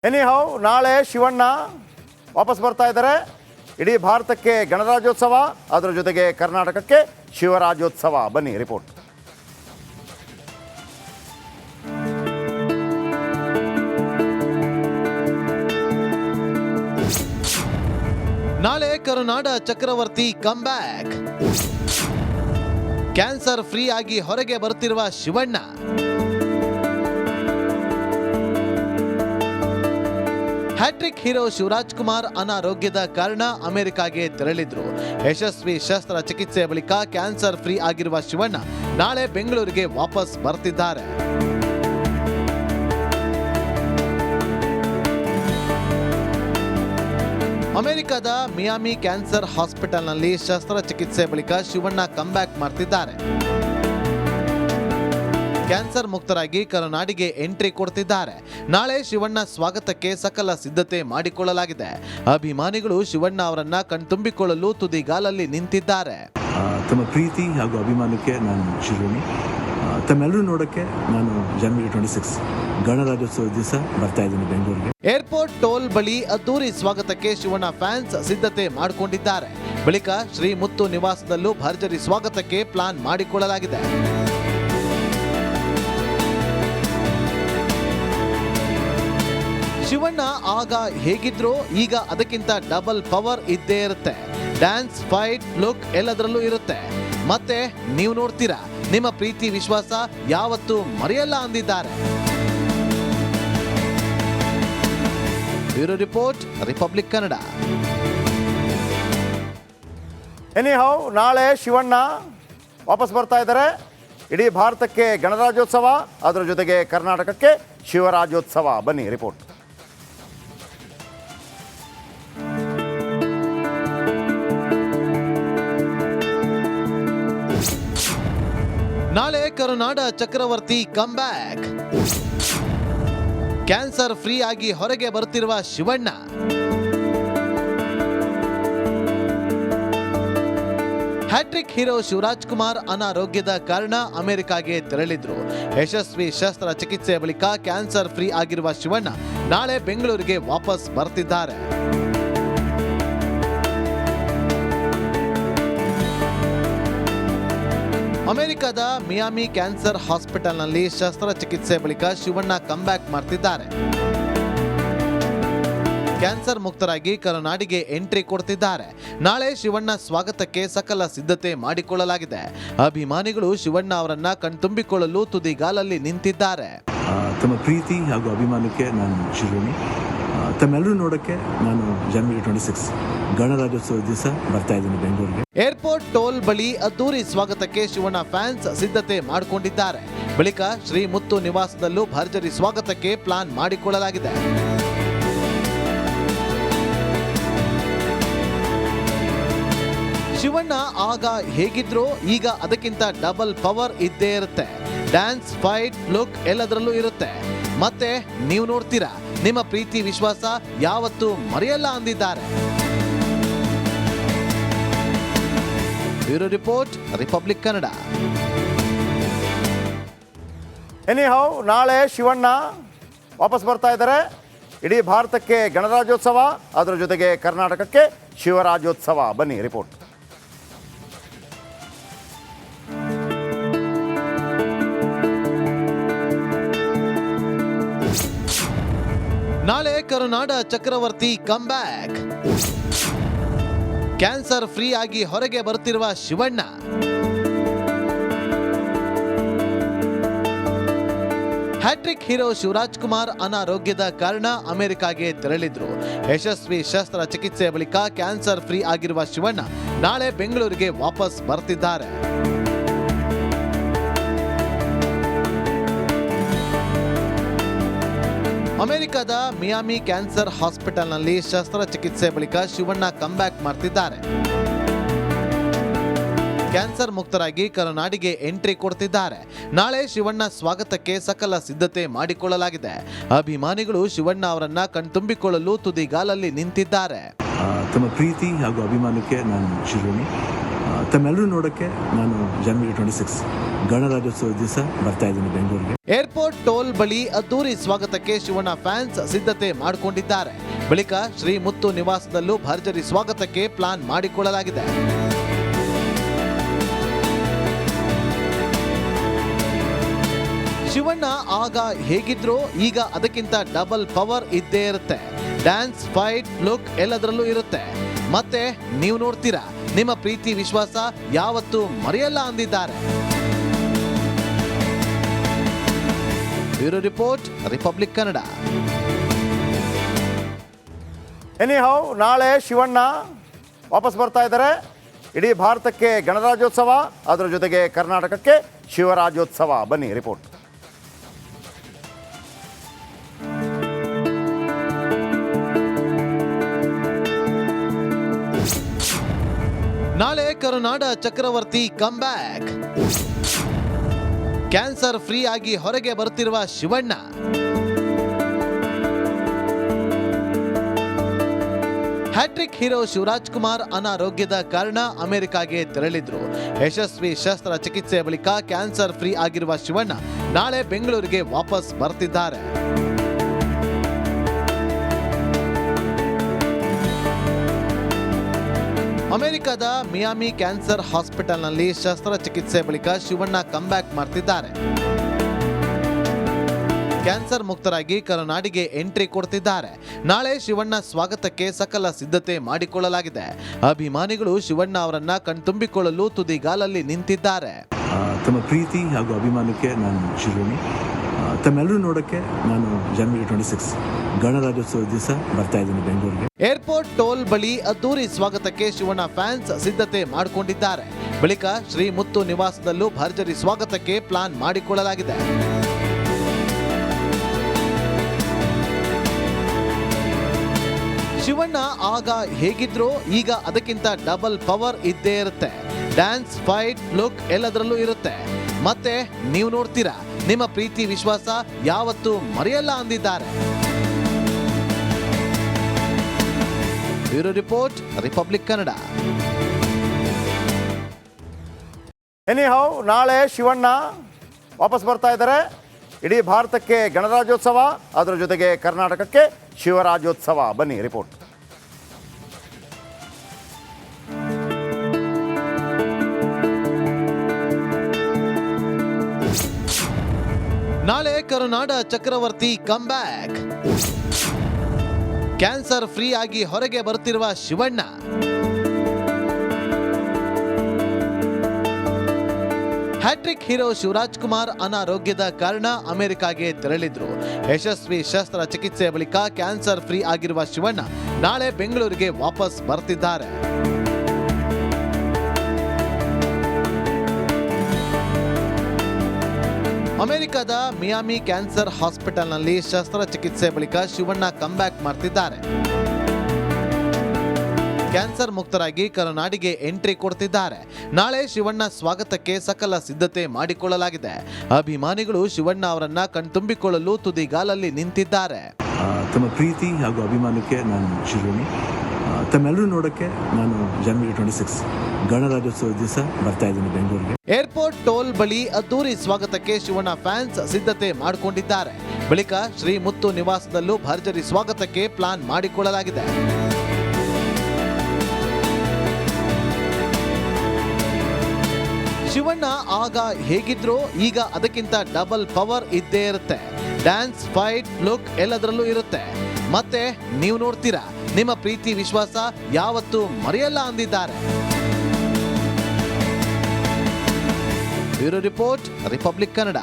Anyhow ನಾಳೆ ಶಿವಣ್ಣ ವಾಪಸ್ ಬರ್ತಾ ಇದ್ದಾರೆ. ಇಡೀ ಭಾರತಕ್ಕೆ ಗಣರಾಜ್ಯೋತ್ಸವ, ಅದರ ಜೊತೆಗೆ ಕರ್ನಾಟಕಕ್ಕೆ ಶಿವರಾಜ್ಯೋತ್ಸವ. ಬನ್ನಿ ರಿಪೋರ್ಟ್. ನಾಳೆ ಕರುನಾಡ ಚಕ್ರವರ್ತಿ ಕಮ್ ಬ್ಯಾಕ್. ಕ್ಯಾನ್ಸರ್ ಫ್ರೀ ಆಗಿ ಹೊರಗೆ ಬರುತ್ತಿರುವ ಶಿವಣ್ಣ. ಹ್ಯಾಟ್ರಿಕ್ ಹೀರೋ ಶಿವರಾಜ್ ಕುಮಾರ್ ಅನಾರೋಗ್ಯದ ಕಾರಣ ಅಮೆರಿಕಾಗೆ ತೆರಳಿದ್ರು. ಯಶಸ್ವಿ ಶಸ್ತ್ರಚಿಕಿತ್ಸೆ ಬಳಿಕ ಕ್ಯಾನ್ಸರ್ ಫ್ರೀ ಆಗಿರುವ ಶಿವಣ್ಣ ನಾಳೆ ಬೆಂಗಳೂರಿಗೆ ವಾಪಸ್ ಬರ್ತಿದ್ದಾರೆ. ಅಮೆರಿಕದ ಮಿಯಾಮಿ ಕ್ಯಾನ್ಸರ್ ಹಾಸ್ಪಿಟಲ್ನಲ್ಲಿ ಶಸ್ತ್ರಚಿಕಿತ್ಸೆ ಬಳಿಕ ಶಿವಣ್ಣ ಕಮ್ ಬ್ಯಾಕ್ ಮಾಡ್ತಿದ್ದಾರೆ. ಕ್ಯಾನ್ಸರ್ ಮುಕ್ತರಾಗಿ ಕರುನಾಡಿಗೆ ಎಂಟ್ರಿ ಕೊಡ್ತಿದ್ದಾರೆ. ನಾಳೆ ಶಿವಣ್ಣ ಸ್ವಾಗತಕ್ಕೆ ಸಕಲ ಸಿದ್ಧತೆ ಮಾಡಿಕೊಳ್ಳಲಾಗಿದೆ. ಅಭಿಮಾನಿಗಳು ಶಿವಣ್ಣ ಅವರನ್ನ ಕಣ್ತುಂಬಿಕೊಳ್ಳಲು ತುದಿಗಾಲಲ್ಲಿ ನಿಂತಿದ್ದಾರೆ. ತಮ್ಮ ಪ್ರೀತಿ ಹಾಗೂ ಅಭಿಮಾನಕ್ಕೆ ನಾನು ಶಿರೋಣಿ. ತಮ್ಮೆಲ್ಲರೂ ನೋಡಕ್ಕೆ ನಾನು ಜನವರಿ 26 ಗಣರಾಜ್ಯೋತ್ಸವ ದಿವಸ ಬರ್ತಾ ಇದ್ದೀನಿ ಬೆಂಗಳೂರಿಗೆ. ಏರ್ಪೋರ್ಟ್ ಟೋಲ್ ಬಳಿ ಅದ್ದೂರಿ ಸ್ವಾಗತಕ್ಕೆ ಶಿವಣ್ಣ ಫ್ಯಾನ್ಸ್ ಸಿದ್ಧತೆ ಮಾಡಿಕೊಂಡಿದ್ದಾರೆ. ಬಳಿಕ ಶ್ರೀ ಮುತ್ತು ನಿವಾಸದಲ್ಲೂ ಭರ್ಜರಿ ಸ್ವಾಗತಕ್ಕೆ ಪ್ಲಾನ್ ಮಾಡಿಕೊಳ್ಳಲಾಗಿದೆ. ಶಿವಣ್ಣ ಆಗ ಹೇಗಿದ್ರೋ ಈಗ ಅದಕ್ಕಿಂತ ಡಬಲ್ ಪವರ್ ಇದ್ದೇ ಇರುತ್ತೆ. ಡ್ಯಾನ್ಸ್, ಫೈಟ್, ಲುಕ್ ಎಲ್ಲದರಲ್ಲೂ ಇರುತ್ತೆ. ಮತ್ತೆ ನೀವು ನೋಡ್ತೀರಾ, ನಿಮ್ಮ ಪ್ರೀತಿ ವಿಶ್ವಾಸ ಯಾವತ್ತೂ ಮರೆಯಲ್ಲ ಅಂದಿದ್ದಾರೆ. Bureau report, Republic Kannada. Anyhow ನಾಳೆ ಶಿವಣ್ಣ ವಾಪಸ್ ಬರ್ತಾ ಇದ್ದಾರೆ. ಇಡೀ ಭಾರತಕ್ಕೆ ಗಣರಾಜ್ಯೋತ್ಸವ, ಅದರ ಜೊತೆಗೆ ಕರ್ನಾಟಕಕ್ಕೆ ಶಿವರಾಜ್ಯೋತ್ಸವ. ಬನ್ನಿ ರಿಪೋರ್ಟ್. ನಾಳೆ ಕರುನಾಡ ಚಕ್ರವರ್ತಿ ಕಮ್ ಬ್ಯಾಕ್. ಕ್ಯಾನ್ಸರ್ ಫ್ರೀ ಆಗಿ ಹೊರಗೆ ಬರುತ್ತಿರುವ ಶಿವಣ್ಣ. ಹ್ಯಾಟ್ರಿಕ್ ಹೀರೋ ಶಿವರಾಜ್ ಕುಮಾರ್ ಅನಾರೋಗ್ಯದ ಕಾರಣ ಅಮೆರಿಕಾಗೆ ತೆರಳಿದ್ರು. ಯಶಸ್ವಿ ಶಸ್ತ್ರಚಿಕಿತ್ಸೆ ಬಳಿಕ ಕ್ಯಾನ್ಸರ್ ಫ್ರೀ ಆಗಿರುವ ಶಿವಣ್ಣ ನಾಳೆ ಬೆಂಗಳೂರಿಗೆ ವಾಪಸ್ ಬರ್ತಿದ್ದಾರೆ. ಅಮೆರಿಕದ ಮಿಯಾಮಿ ಕ್ಯಾನ್ಸರ್ ಹಾಸ್ಪಿಟಲ್ನಲ್ಲಿ ಶಸ್ತ್ರಚಿಕಿತ್ಸೆ ಬಳಿಕ ಶಿವಣ್ಣ ಕಮ್ ಬ್ಯಾಕ್ ಮಾಡ್ತಿದ್ದಾರೆ. ಕ್ಯಾನ್ಸರ್ ಮುಕ್ತರಾಗಿ ಕರುನಾಡಿಗೆ ಎಂಟ್ರಿ ಕೊಡ್ತಿದ್ದಾರೆ. ನಾಳೆ ಶಿವಣ್ಣ ಸ್ವಾಗತಕ್ಕೆ ಸಕಲ ಸಿದ್ಧತೆ ಮಾಡಿಕೊಳ್ಳಲಾಗಿದೆ. ಅಭಿಮಾನಿಗಳು ಶಿವಣ್ಣ ಅವರನ್ನ ಕಣ್ತುಂಬಿಕೊಳ್ಳಲು ತುದಿಗಾಲಲ್ಲಿ ನಿಂತಿದ್ದಾರೆ. ತಮ್ಮ ಪ್ರೀತಿ ಹಾಗೂ ಅಭಿಮಾನಕ್ಕೆ ನಾನು ಶಿರೋಣಿ. ತಮ್ಮೆಲ್ಲರೂ ನೋಡಕ್ಕೆ ನಾನು ಜನವರಿ 26 ಗಣರಾಜ್ಯೋತ್ಸವ ದಿವಸ ಬರ್ತಾ ಇದ್ದೀನಿ ಬೆಂಗಳೂರಿಗೆ. ಏರ್ಪೋರ್ಟ್ ಟೋಲ್ ಬಳಿ ಅದ್ದೂರಿ ಸ್ವಾಗತಕ್ಕೆ ಶಿವಣ್ಣ ಫ್ಯಾನ್ಸ್ ಸಿದ್ಧತೆ ಮಾಡಿಕೊಂಡಿದ್ದಾರೆ. ಬಳಿಕ ಶ್ರೀ ಮುತ್ತು ನಿವಾಸದಲ್ಲೂ ಭರ್ಜರಿ ಸ್ವಾಗತಕ್ಕೆ ಪ್ಲಾನ್ ಮಾಡಿಕೊಳ್ಳಲಾಗಿದೆ. ಶಿವಣ್ಣ ಆಗ ಹೇಗಿದ್ರೋ ಈಗ ಅದಕ್ಕಿಂತ ಡಬಲ್ ಪವರ್ ಇದ್ದೇ ಇರುತ್ತೆ. ಡ್ಯಾನ್ಸ್, ಫೈಟ್, ಲುಕ್ ಎಲ್ಲದರಲ್ಲೂ ಇರುತ್ತೆ. ಮತ್ತೆ ನೀವು ನೋಡ್ತೀರಾ, ನಿಮ್ಮ ಪ್ರೀತಿ ವಿಶ್ವಾಸ ಯಾವತ್ತೂ ಮರೆಯಲ್ಲ ಅಂದಿದ್ದಾರೆ. Bureau report, Republic Kannada. Anyhow ನಾಳೆ ಶಿವಣ್ಣ ವಾಪಸ್ ಬರ್ತಾ ಇದ್ದಾರೆ. ಇಡೀ ಭಾರತಕ್ಕೆ ಗಣರಾಜ್ಯೋತ್ಸವ, ಅದರ ಜೊತೆಗೆ ಕರ್ನಾಟಕಕ್ಕೆ ಶಿವರಾಜ್ಯೋತ್ಸವ. ಬನ್ನಿ ರಿಪೋರ್ಟ್. ನಾಳೆ ಕರುನಾಡ ಚಕ್ರವರ್ತಿ ಕಮ್ ಬ್ಯಾಕ್. ಕ್ಯಾನ್ಸರ್ ಫ್ರೀ ಆಗಿ ಹೊರಗೆ ಬರುತ್ತಿರುವ ಶಿವಣ್ಣ. ಹ್ಯಾಟ್ರಿಕ್ ಹೀರೋ ಶಿವರಾಜ್ ಕುಮಾರ್ ಅನಾರೋಗ್ಯದ ಕಾರಣ ಅಮೆರಿಕಾಗೆ ತೆರಳಿದ್ರು. ಯಶಸ್ವಿ ಶಸ್ತ್ರಚಿಕಿತ್ಸೆ ಬಳಿಕ ಕ್ಯಾನ್ಸರ್ ಫ್ರೀ ಆಗಿರುವ ಶಿವಣ್ಣ ನಾಳೆ ಬೆಂಗಳೂರಿಗೆ ವಾಪಸ್ ಬರ್ತಿದ್ದಾರೆ. ಅಮೆರಿಕದ ಮಿಯಾಮಿ ಕ್ಯಾನ್ಸರ್ ಹಾಸ್ಪಿಟಲ್ನಲ್ಲಿ ಶಸ್ತ್ರಚಿಕಿತ್ಸೆ ಬಳಿಕ ಶಿವಣ್ಣ ಕಮ್ ಬ್ಯಾಕ್ ಮಾಡ್ತಿದ್ದಾರೆ. ಕ್ಯಾನ್ಸರ್ ಮುಕ್ತರಾಗಿ ಕರುನಾಡಿಗೆ ಎಂಟ್ರಿ ಕೊಡ್ತಿದ್ದಾರೆ. ನಾಳೆ ಶಿವಣ್ಣ ಸ್ವಾಗತಕ್ಕೆ ಸಕಲ ಸಿದ್ಧತೆ ಮಾಡಿಕೊಳ್ಳಲಾಗಿದೆ. ಅಭಿಮಾನಿಗಳು ಶಿವಣ್ಣ ಅವರನ್ನ ಕಣ್ತುಂಬಿಕೊಳ್ಳಲು ತುದಿಗಾಲಲ್ಲಿ ನಿಂತಿದ್ದಾರೆ. ತಮ್ಮ ಪ್ರೀತಿ ಹಾಗೂ ಅಭಿಮಾನಕ್ಕೆ ನಾನು ಶಿರೋಣಿ. ತಮ್ಮೆಲ್ಲರೂ ನೋಡೋಕ್ಕೆ ನಾನು ಜನವರಿ 26 ಗಣರಾಜ್ಯೋತ್ಸವ ದಿವಸ ಬರ್ತಾ ಇದ್ದೀನಿ ಬೆಂಗಳೂರಿಗೆ. ಏರ್ಪೋರ್ಟ್ ಟೋಲ್ ಬಳಿ ಅದ್ದೂರಿ ಸ್ವಾಗತಕ್ಕೆ ಶಿವಣ್ಣ ಫ್ಯಾನ್ಸ್ ಸಿದ್ಧತೆ ಮಾಡಿಕೊಂಡಿದ್ದಾರೆ. ಬಳಿಕ ಶ್ರೀ ಮುತ್ತು ನಿವಾಸದಲ್ಲೂ ಭರ್ಜರಿ ಸ್ವಾಗತಕ್ಕೆ ಪ್ಲಾನ್ ಮಾಡಿಕೊಳ್ಳಲಾಗಿದೆ. ಶಿವಣ್ಣ ಆಗ ಹೇಗಿದ್ರೋ ಈಗ ಅದಕ್ಕಿಂತ ಡಬಲ್ ಪವರ್ ಇದ್ದೇ ಇರುತ್ತೆ. ಡ್ಯಾನ್ಸ್, ಫೈಟ್, ಲುಕ್ ಎಲ್ಲದರಲ್ಲೂ ಇರುತ್ತೆ. ಮತ್ತೆ ನೀವು ನೋಡ್ತೀರಾ, ನಿಮ್ಮ ಪ್ರೀತಿ ವಿಶ್ವಾಸ ಯಾವತ್ತೂ ಮರೆಯಲ್ಲ ಅಂದಿದ್ದಾರೆ. Bureau report, Republic Kannada. Anyhow ನಾಳೆ ಶಿವಣ್ಣ ವಾಪಸ್ ಬರ್ತಾ ಇದ್ದಾರೆ. ಇಡೀ ಭಾರತಕ್ಕೆ ಗಣರಾಜ್ಯೋತ್ಸವ, ಅದರ ಜೊತೆಗೆ ಕರ್ನಾಟಕಕ್ಕೆ ಶಿವರಾಜ್ಯೋತ್ಸವ. ಬನ್ನಿ ರಿಪೋರ್ಟ್. ನಾಳೆ ಕರುನಾಡ ಚಕ್ರವರ್ತಿ ಕಮ್ ಬ್ಯಾಕ್. ಕ್ಯಾನ್ಸರ್ ಫ್ರೀ ಆಗಿ ಹೊರಗೆ ಬರುತ್ತಿರುವ ಶಿವಣ್ಣ. ಹ್ಯಾಟ್ರಿಕ್ ಹೀರೋ ಶಿವರಾಜ್ ಕುಮಾರ್ ಅನಾರೋಗ್ಯದ ಕಾರಣ ಅಮೆರಿಕಾಗೆ ತೆರಳಿದ್ರು. ಯಶಸ್ವಿ ಶಸ್ತ್ರಚಿಕಿತ್ಸೆ ಬಳಿಕ ಕ್ಯಾನ್ಸರ್ ಫ್ರೀ ಆಗಿರುವ ಶಿವಣ್ಣ ನಾಳೆ ಬೆಂಗಳೂರಿಗೆ ವಾಪಸ್ ಬರ್ತಿದ್ದಾರೆ. ಅಮೆರಿಕದ ಮಿಯಾಮಿ ಕ್ಯಾನ್ಸರ್ ಹಾಸ್ಪಿಟಲ್ನಲ್ಲಿ ಶಸ್ತ್ರಚಿಕಿತ್ಸೆ ಬಳಿಕ ಶಿವಣ್ಣ ಕಮ್ ಬ್ಯಾಕ್ ಮಾಡ್ತಿದ್ದಾರೆ. ಕ್ಯಾನ್ಸರ್ ಮುಕ್ತರಾಗಿ ಕರುನಾಡಿಗೆ ಎಂಟ್ರಿ ಕೊಡ್ತಿದ್ದಾರೆ. ನಾಳೆ ಶಿವಣ್ಣ ಸ್ವಾಗತಕ್ಕೆ ಸಕಲ ಸಿದ್ಧತೆ ಮಾಡಿಕೊಳ್ಳಲಾಗಿದೆ. ಅಭಿಮಾನಿಗಳು ಶಿವಣ್ಣ ಅವರನ್ನ ಕಣ್ತುಂಬಿಕೊಳ್ಳಲು ತುದಿಗಾಲಲ್ಲಿ ನಿಂತಿದ್ದಾರೆ. ತಮ್ಮ ಪ್ರೀತಿ ಹಾಗೂ ಅಭಿಮಾನಕ್ಕೆ ನಾನು ಶಿರೋನಿ. ತಮ್ಮೆಲ್ಲರೂ ನೋಡೋಕ್ಕೆ ನಾನು ಜನವರಿ 26 ಗಣರಾಜ್ಯೋತ್ಸವ ದಿವಸ ಬರ್ತಾ ಇದ್ದೀನಿ ಬೆಂಗಳೂರಿಗೆ. ಏರ್ಪೋರ್ಟ್ ಟೋಲ್ ಬಳಿ ಅದ್ದೂರಿ ಸ್ವಾಗತಕ್ಕೆ ಶಿವಣ್ಣ ಫ್ಯಾನ್ಸ್ ಸಿದ್ಧತೆ ಮಾಡಿಕೊಂಡಿದ್ದಾರೆ. ಬಳಿಕ ಶ್ರೀ ಮುತ್ತು ನಿವಾಸದಲ್ಲೂ ಭರ್ಜರಿ ಸ್ವಾಗತಕ್ಕೆ ಪ್ಲಾನ್ ಮಾಡಿಕೊಳ್ಳಲಾಗಿದೆ. ಶಿವಣ್ಣ ಆಗ ಹೇಗಿದ್ರೋ ಈಗ ಅದಕ್ಕಿಂತ ಡಬಲ್ ಪವರ್ ಇದ್ದೇ ಇರುತ್ತೆ. ಡ್ಯಾನ್ಸ್, ಫೈಟ್, ಲುಕ್ ಎಲ್ಲದರಲ್ಲೂ ಇರುತ್ತೆ. ಮತ್ತೆ ನೀವು ನೋಡ್ತೀರಾ, ನಿಮ್ಮ ಪ್ರೀತಿ ವಿಶ್ವಾಸ ಯಾವತ್ತೂ ಮರೆಯಲ್ಲ ಅಂದಿದ್ದಾರೆ. Bureau report, Republic Kannada. Anyhow ನಾಳೆ ಶಿವಣ್ಣ ವಾಪಸ್ ಬರ್ತಾ ಇದ್ದಾರೆ. ಇಡೀ ಭಾರತಕ್ಕೆ ಗಣರಾಜ್ಯೋತ್ಸವ, ಅದರ ಜೊತೆಗೆ ಕರ್ನಾಟಕಕ್ಕೆ ಶಿವರಾಜ್ಯೋತ್ಸವ. ಬನ್ನಿ ರಿಪೋರ್ಟ್. ನಾಳೆ ಕರುನಾಡ ಚಕ್ರವರ್ತಿ ಕಮ್ ಬ್ಯಾಕ್. ಕ್ಯಾನ್ಸರ್ ಫ್ರೀ ಆಗಿ ಹೊರಗೆ ಬರುತ್ತಿರುವ ಶಿವಣ್ಣ. ಹ್ಯಾಟ್ರಿಕ್ ಹೀರೋ ಶಿವರಾಜ್ ಕುಮಾರ್ ಅನಾರೋಗ್ಯದ ಕಾರಣ ಅಮೆರಿಕಾಗೆ ತೆರಳಿದ್ರು. ಯಶಸ್ವಿ ಶಸ್ತ್ರಚಿಕಿತ್ಸೆ ಬಳಿಕ ಕ್ಯಾನ್ಸರ್ ಫ್ರೀ ಆಗಿರುವ ಶಿವಣ್ಣ ನಾಳೆ ಬೆಂಗಳೂರಿಗೆ ವಾಪಸ್ ಬರ್ತಿದ್ದಾರೆ. ಅಮೆರಿಕದ ಮಿಯಾಮಿ ಕ್ಯಾನ್ಸರ್ ಹಾಸ್ಪಿಟಲ್ನಲ್ಲಿ ಶಸ್ತ್ರಚಿಕಿತ್ಸೆ ಬಳಿಕ ಶಿವಣ್ಣ ಕಮ್ ಬ್ಯಾಕ್ ಮಾಡ್ತಿದ್ದಾರೆ. ಕ್ಯಾನ್ಸರ್ ಮುಕ್ತರಾಗಿ ಕರುನಾಡಿಗೆ ಎಂಟ್ರಿ ಕೊಡ್ತಿದ್ದಾರೆ. ನಾಳೆ ಶಿವಣ್ಣ ಸ್ವಾಗತಕ್ಕೆ ಸಕಲ ಸಿದ್ಧತೆ ಮಾಡಿಕೊಳ್ಳಲಾಗಿದೆ. ಅಭಿಮಾನಿಗಳು ಶಿವಣ್ಣ ಅವರನ್ನ ಕಣ್ತುಂಬಿಕೊಳ್ಳಲು ತುದಿಗಾಲಲ್ಲಿ ನಿಂತಿದ್ದಾರೆ. ತಮ್ಮ ಪ್ರೀತಿ ಹಾಗೂ ಅಭಿಮಾನಕ್ಕೆ ನಾನು ಶಿರೋನಿ. ತಮ್ಮೆಲ್ಲರೂ ನೋಡೋಕ್ಕೆ ನಾನು ಜನವರಿ 26 ಗಣರಾಜ್ಯೋತ್ಸವ ದಿವಸ ಬರ್ತಾ ಇದ್ದೀನಿ ಬೆಂಗಳೂರಿಗೆ. ಏರ್ಪೋರ್ಟ್ ಟೋಲ್ ಬಳಿ ಅದ್ದೂರಿ ಸ್ವಾಗತಕ್ಕೆ ಶಿವಣ್ಣ ಫ್ಯಾನ್ಸ್ ಸಿದ್ಧತೆ ಮಾಡಿಕೊಂಡಿದ್ದಾರೆ. ಬಳಿಕ ಶ್ರೀ ಮುತ್ತು ನಿವಾಸದಲ್ಲೂ ಭರ್ಜರಿ ಸ್ವಾಗತಕ್ಕೆ ಪ್ಲಾನ್ ಮಾಡಿಕೊಳ್ಳಲಾಗಿದೆ. ಶಿವಣ್ಣ ಆಗ ಹೇಗಿದ್ರೋ ಈಗ ಅದಕ್ಕಿಂತ ಡಬಲ್ ಪವರ್ ಇದ್ದೇ ಇರುತ್ತೆ. ಡ್ಯಾನ್ಸ್, ಫೈಟ್, ಲುಕ್ ಎಲ್ಲದರಲ್ಲೂ ಇರುತ್ತೆ. ಮತ್ತೆ ನೀವು ನೋಡ್ತೀರಾ, ನಿಮ್ಮ ಪ್ರೀತಿ ವಿಶ್ವಾಸ ಯಾವತ್ತೂ ಮರೆಯಲ್ಲ ಅಂದಿದ್ದಾರೆ. Bureau report, Republic Kannada.